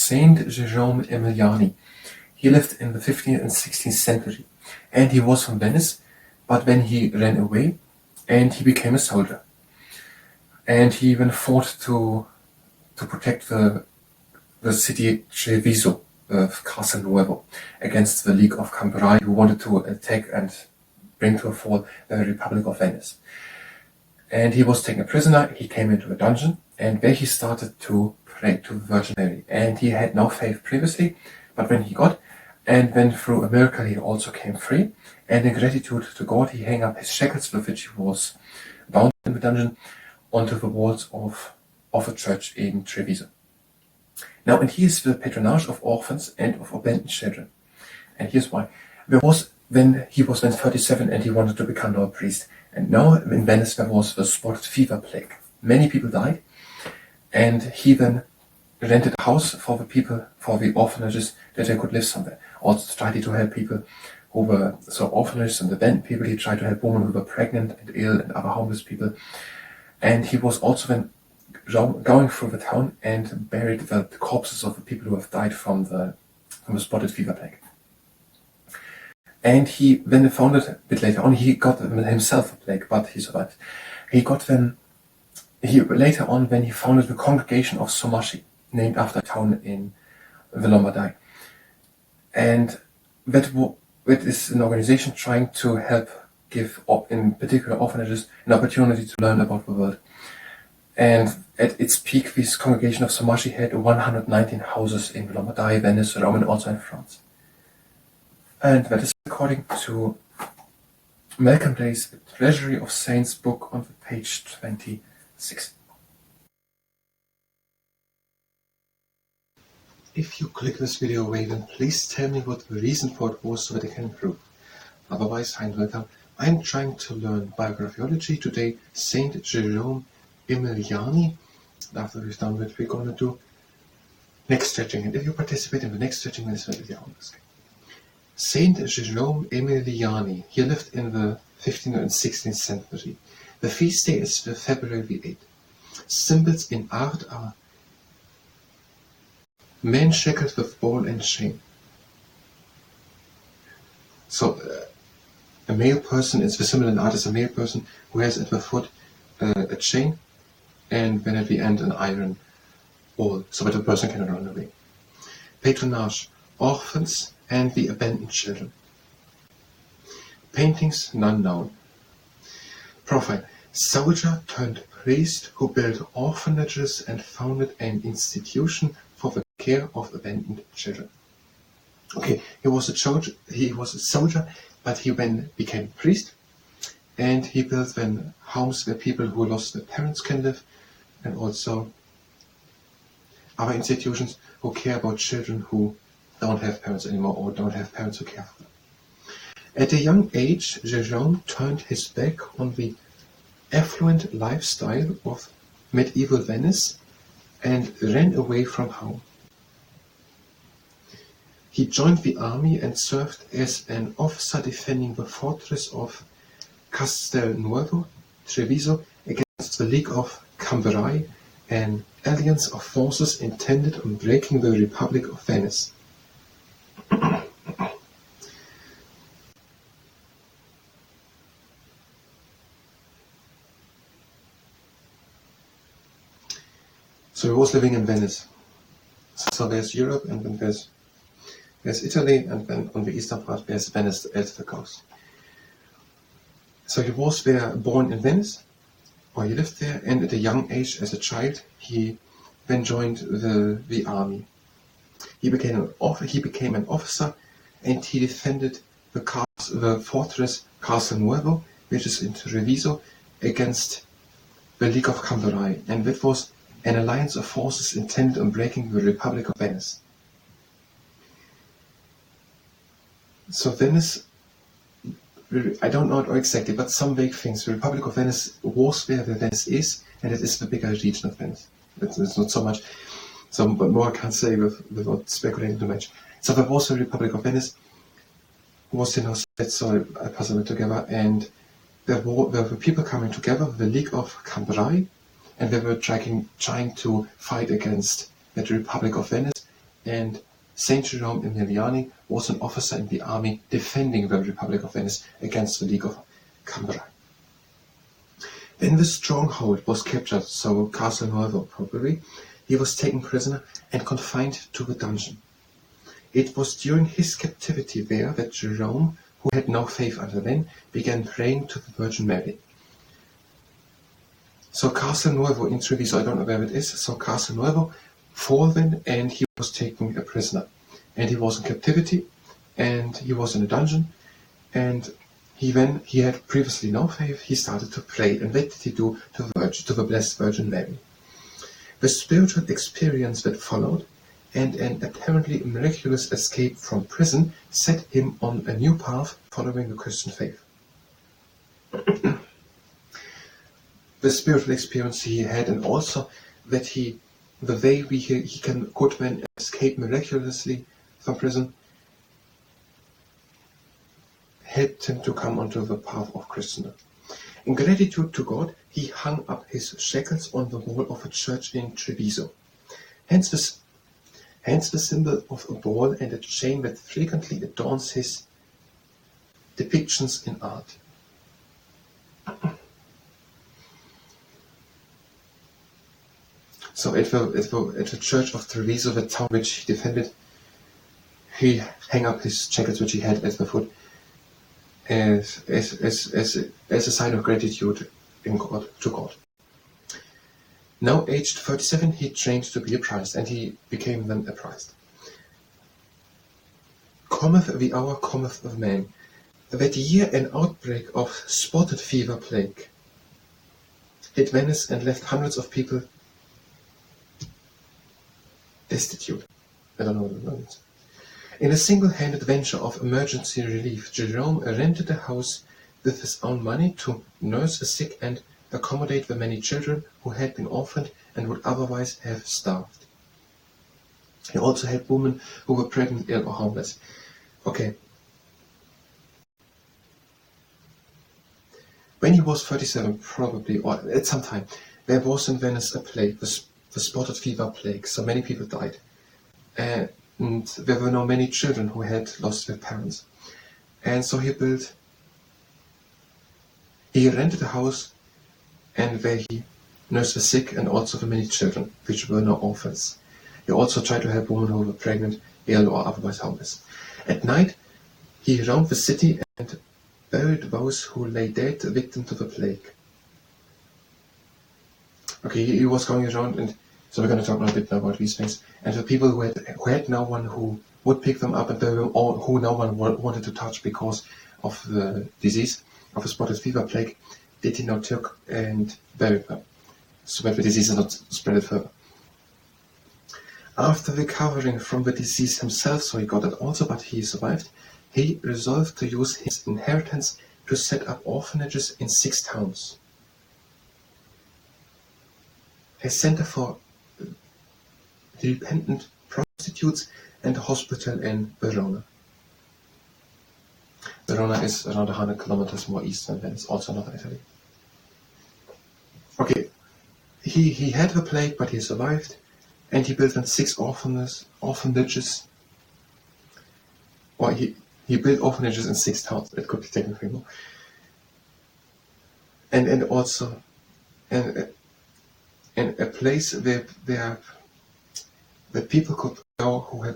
Saint Jerome Emiliani. He lived in the 15th and 16th century, and he was from Venice, but then he ran away, and he became a soldier. And he even fought to protect the city Treviso, Castle Nuovo, against the League of Cambrai, who wanted to attack and bring to a fall the Republic of Venice. And he was taken prisoner. He came into a dungeon, and there he started to pray to the Virgin Mary. And he had no faith previously, but when he got, and then through a miracle he also came free, and in gratitude to God he hung up his shackles with which he was bound in the dungeon onto the walls of a church in Treviso. Now, and he is the patronage of orphans and of abandoned children. And here's why. When he was 37 and he wanted to become a priest. And now in Venice there was the spotted fever plague. Many people died, and he then rented a house for the people, for the orphanages, that they could live somewhere. Also tried to help people who were orphanages and abandoned people. He tried to help women who were pregnant and ill and other homeless people. And he was also then going through the town and buried the corpses of the people who have died from the spotted fever plague. And he then founded, a bit later on, he got himself a plague, but he survived. Later on, when he founded the Congregation of Somachi, named after a town in the Lombardy. And that is an organization trying to help give, in particular orphanages, an opportunity to learn about the world. And at its peak, this Congregation of Somachi had 119 houses in Lombardy, Venice, Rome, and also in France. And that is according to Malcolm Day's Treasury of Saints book on page 26. If you click this video away, then please tell me what the reason for it was so that I can improve. Otherwise, hi and welcome. I'm trying to learn Biographyology. Today, Saint Jerome Emiliani. After we've done that, we're going to do Neckstretching. And if you participate in the Neckstretching, then it's very honest. Saint Jerome Emiliani. He lived in the 15th and 16th century. The feast day is February 8th. Symbols in art are men shackled with ball and chain. So a male person is the symbol in art is a male person who has at the foot a chain, and then at the end an iron ball, so that the person cannot run away. Patronage, orphans and the abandoned children. Paintings, none known. Profile, soldier turned priest who built orphanages and founded an institution for the care of abandoned children. Okay, he was a soldier, but he then became a priest, and he built then homes where people who lost their parents can live, and also other institutions who care about children who don't have parents anymore or don't have parents who care for them. At a young age, Jerome turned his back on the affluent lifestyle of medieval Venice and ran away from home. He joined the army and served as an officer defending the fortress of Castel Nuovo, Treviso, against the League of Cambrai, an alliance of forces intended on breaking the Republic of Venice. So he was living in Venice. So there's Europe, and then there's Italy, and then on the eastern part there's Venice at the coast. So he was there born in Venice, or he lived there, and at a young age, as a child, he then joined the army. He became an officer, and he defended the fortress Castel Nuovo, which is in Treviso, against the League of Cambrai, and that was an alliance of forces intended on breaking the Republic of Venice. So Venice, I don't know exactly, but some vague things. The Republic of Venice was where Venice is, and it is the bigger region of Venice. It's not so much, but more I can't say without speculating too much. So there was the Republic of Venice, was in our so I puzzled it together, and there were people coming together, the League of Cambrai, and they were trying to fight against the Republic of Venice, and Saint Jerome Emiliani was an officer in the army defending the Republic of Venice against the League of Cambrai. When the stronghold was captured, so Castle Nuovo probably, he was taken prisoner and confined to the dungeon. It was during his captivity there that Jerome, who had no faith until then, began praying to the Virgin Mary. So Castle Nuovo in Treviso, I don't know where it is, so Castle Nuovo, fallen, and he was taken a prisoner. And he was in captivity, and he was in a dungeon, and when he had previously no faith, he started to pray. And what did he do to the Blessed Virgin Mary? The spiritual experience that followed, and an apparently miraculous escape from prison, set him on a new path following the Christian faith. The spiritual experience he had, and also that he could then escape miraculously from prison, helped him to come onto the path of Christendom. In gratitude to God, he hung up his shackles on the wall of a church in Treviso. Hence the symbol of a ball and a chain that frequently adorns his depictions in art. So at the church of Treviso, the town which he defended, he hung up his shackles which he had at the foot as a sign of gratitude to God. Now aged 37, he trained to be a priest, and he became then a priest. Cometh the hour, cometh the man. That year an outbreak of spotted fever plague hit Venice and left hundreds of people destitute. I don't know what that means. In a single-handed venture of emergency relief, Jerome rented a house with his own money to nurse the sick and accommodate the many children who had been orphaned and would otherwise have starved. He also helped women who were pregnant, ill, or homeless. Okay. When he was 37, probably, or at some time, there was in Venice a plague, the spotted fever plague, so many people died. And there were now many children who had lost their parents. And so he rented a house, and where he nursed the sick and also the many children, which were now orphans. He also tried to help women who were pregnant, ill, or otherwise homeless. At night, he roamed the city and buried those who lay dead, victim to the plague. Okay, he was going around, and so we're going to talk a bit about these things. And the people who had no one who would pick them up, and who no one wanted to touch because of the disease, of the spotted fever plague, did he not took and buried them, so that the disease is not spread further. After recovering from the disease himself, so he got it also, but he survived, he resolved to use his inheritance to set up orphanages in 6 towns. A center for repentant prostitutes and a hospital in Verona. Verona is around 100 kilometers more east than Venice, also northern Italy. Okay, he had the plague, but he survived, and he built then 6 orphanages. Or he built orphanages in 6 towns. It could be technically more. And also and a place where people could go who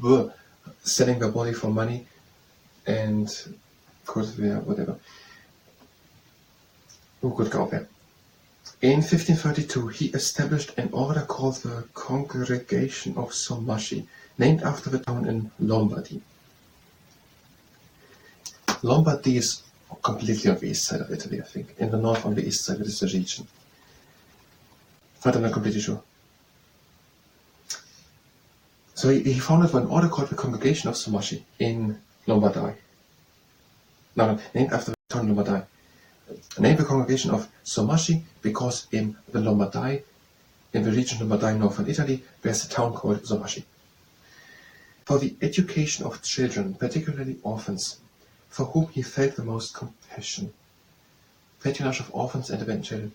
were selling their body for money and could wear whatever. Who could go there? In 1532, he established an order called the Congregation of Sommaschi, named after the town in Lombardy. Lombardy is completely on the east side of Italy, I think. In the north, on the east side, it is a region. But I'm not completely sure. So he founded an order called the Congregation of Sommaschi in Lombardy. No, named after the town Lombardy. Named the Congregation of Sommaschi because in the Lombardy, in the region Lombardy, northern Italy, there's a town called Sommaschi. For the education of children, particularly orphans, for whom he felt the most compassion. Patronage of orphans and abandoned children.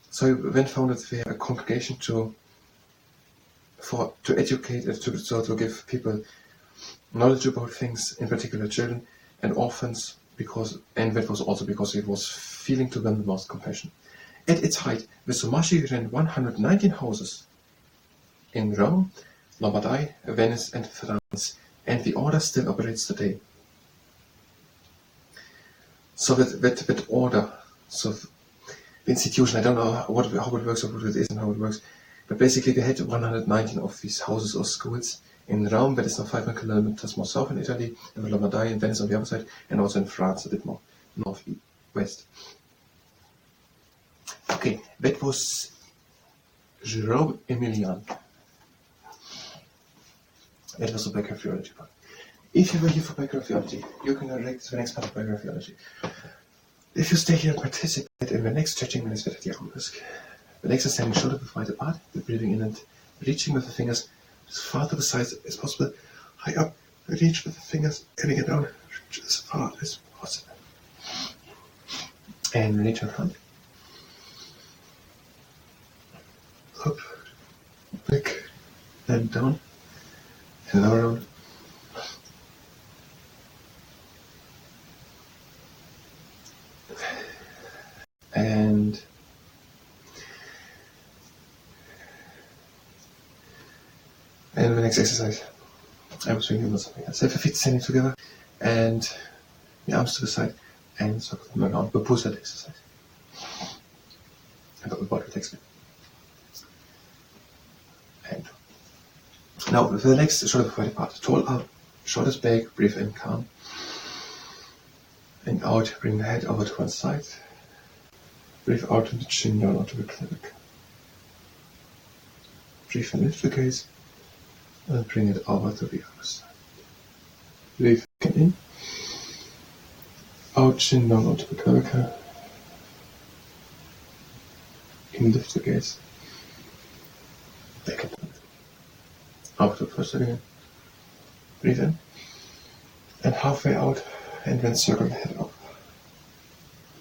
So he then founded a congregation to educate and to give people knowledge about things, in particular children and orphans, and that was also because he was feeling to them the most compassion. At its height, Vesomachy ran 119 houses in Rome, Lombardy, Venice and France, and the order still operates today. So that order, so the institution, I don't know how it works or what it is and how it works, but basically they had 119 of these houses or schools in Rome, that is now 500 kilometers more south in Italy, and Lombardy and Venice on the other side, and also in France a bit more northwest. Okay, that was Jerome Emiliani. That was the Biographyology part. If you were here for Biographyology, you can direct to the next part of Biographyology. If you stay here and participate in the Neckstretching, then it's better the arm risk. The legs are standing shoulder width wide apart, the breathing in and reaching with the fingers as far to the sides as possible. High up, reach with the fingers, getting it down as far as possible. And reach in front. Up, back, and down, and around. And the next exercise, I was thinking about something else. Have your feet standing together and the arms to the side and circle them around. But pause that exercise. And the body takes it. And now with the legs shoulder width apart. Tall up, shoulders back, breathe in calm. And out, bring the head over to one side. Breathe out and the chin down onto the clavicle. Breathe in, lift the gaze. And bring it over to the other side. Breathe in. Out, chin down onto the clavicle. In, lift the gaze. Back and down. Out to the first side again. Breathe in. And halfway out, and then circle the head up.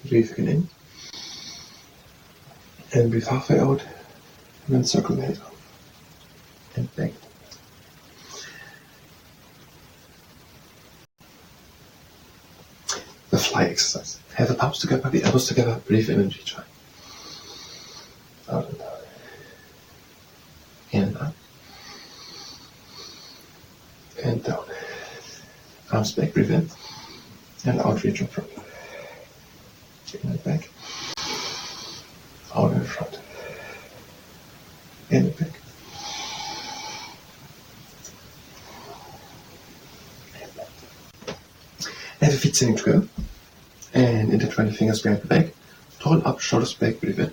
Breathe again in. And breathe halfway out, and then circle the head up. And back. The fly exercise. Have the palms together, the elbows together, breathe in and reach high. Out and down. In and out. And down. Arms back, breathe in. And out, reach in front. In and back. Out in front. In and back. Have your feet sitting together. And intertwine your fingers behind the back. Tall up, shoulders back, breathe in.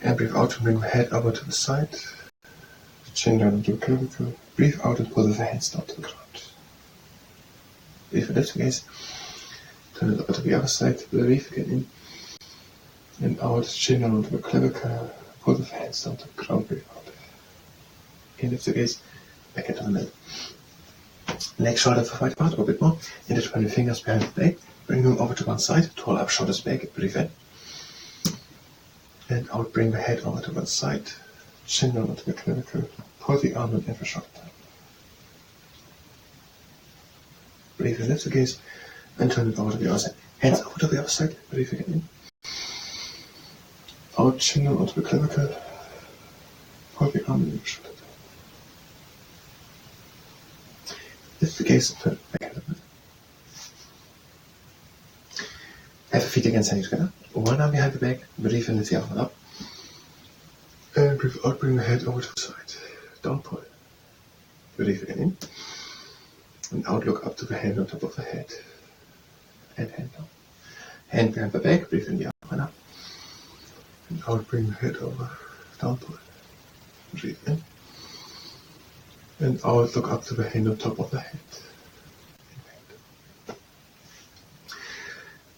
And breathe out and bring the head over to the side. The chin down into the clavicle. Breathe out and pull the hands down to the ground. Breathe and lift the gaze. Turn it over to the other side. Breathe again in. And out, chin down onto the clavicle. Pull the hands down to the ground. Breathe out. In, lift the gaze. Back into the middle. Leg shoulder wide apart or a bit more. Intertwine your fingers behind the back. Bring them over to one side. Tall up, shoulders back. Breathe in. And out, bring the head over to one side. Chin down onto the clavicle. Pull the arm and the shoulder down. Breathe and lift the gaze. And turn it over to the other side. Hands over to the other side. Breathe again in. Out, chin down onto the clavicle. Pull the arm and the shoulder down. Lift the gaze and turn it back in the middle. Have your feet again standing together. One arm behind the back. Breathe in, lift the other one up. And breathe out, bring the head over to the side. Down pull. Breathe again in. And out, look up to the hand on top of the head. And hand down. Hand behind the back, breathe in the other one up. And out, bring the head over. Down pull. Breathe in. And out, look up to the hand on top of the head.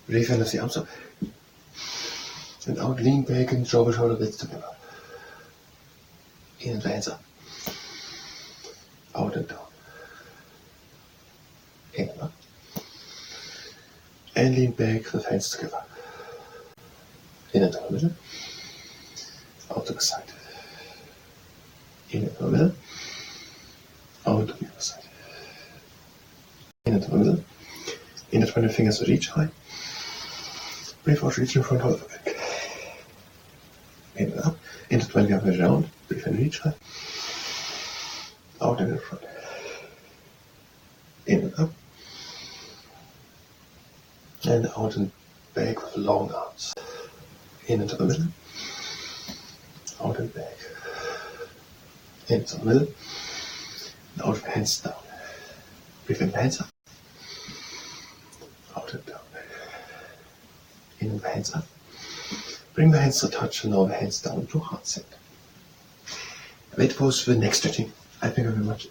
Breathe in, lift the arms up. And out, lean back and draw the shoulder blades together. In and the hands up. Out and down. In and up. And lean back with hands together. In and down the middle. out to the side. In into the middle, out to the other side. In into the middle, in it when the fingers reach high. Breathe out, reach in front of the back. In and up, in it when the other way around. Breathe and reach high. Out and in front. In and up. And out and back with long arms. In into the middle. Out and back. Into the middle. And out with hands down. Breathe in, hands up. Out and down. In with hands up. Bring the hands to touch and now the hands down to heart center. Wait for the next stretching. I thank you very much.